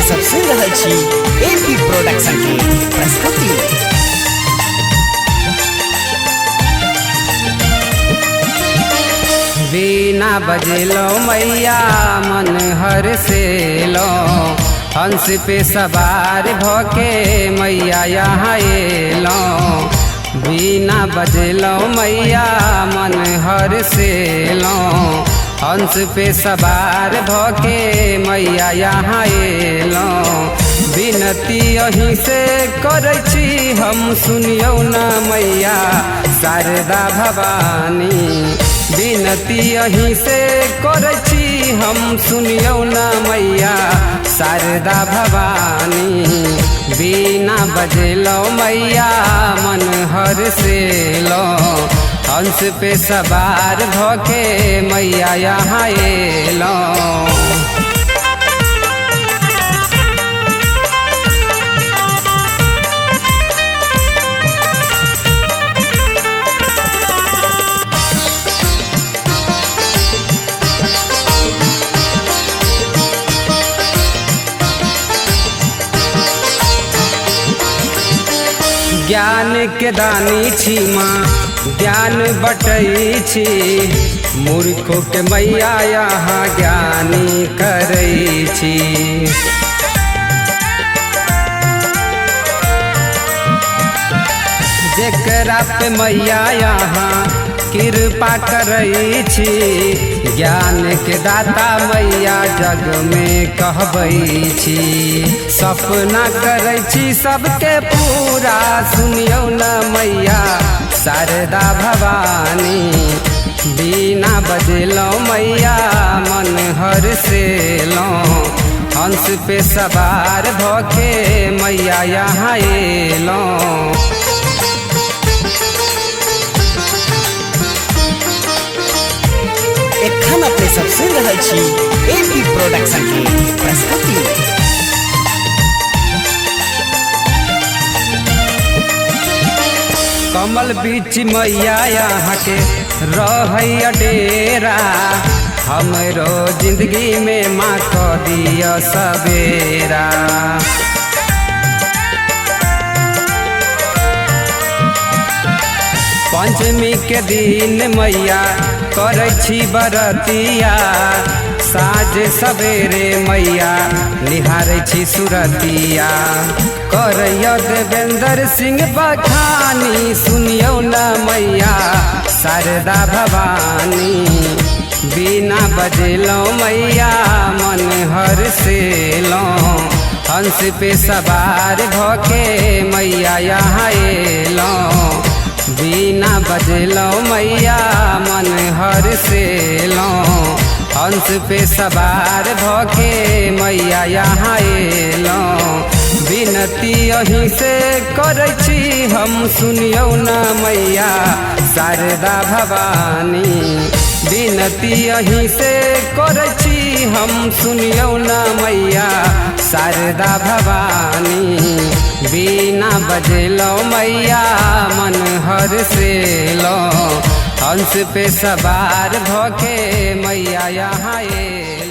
सब सुन रहल छी एपी प्रोडक्शन की प्रस्तुति। बीना बजेलो मैया मन हर से लो, हंस पे सवार भके मैया यहाँ एलो। बीना बजेलो मैया मन हर से लो, हंस पे सवार भके मैया यहाँ एलो। बिनती यहीं से करै छी हम सुनियो न मैया शारदा भवानी। बिनती यहीं से करै छी हम सुनियो न मैया शारदा भवानी। बीना बजेलो मैया मन हर से लो, हंस पे सवार भके मैया यहाँ एलो। ज्ञान के दानी छी माँ ज्ञान बटै छी, मूर्खों के मैया यहाँ ज्ञानी करै छी। जेकरा पे मैया यहाँ कृपा करै छी, ज्ञान के दाता मैया जग में कहबै छी। सपना करै छी सबके पूरा सुनियो न मैया शारदा भवानी। बीना बजेलो मैया मन हर से लो, हंस पे सवार भके मैया यहाँ एलो। एखन अपने सब सुन रहल छी एपी प्रोडक्शन की प्रस्तुति। कमल बीच मैया यहाँ के रहै डेरा, हमरो जिंदगी में माँ को दिया सवेरा। पंचमी के दिन मैया करै छी बरतिया, साँझ सवेरे मैया निहारै छी सुरतिया। करैया देवेंद्र सिंह बखानी सुनियो न मैया शारदा भवानी। बीना बजेलो मैया मन हर से लो, हंस पे सवार भके मैया यहाँ एलो। बीना बजेलो मैया मन हर से लो, हंस पे सवार भके मैया यहाँ एलो। बिनती यहीं से करै छी हम सुनियो न मैया शारदा भवानी। बिनती यहीं से करै छी हम सुनियो न मैया शारदा भवानी। बीना बजेलो मैया मन हर से लो, हंस पे सवार भके मैया यहाँ एलो।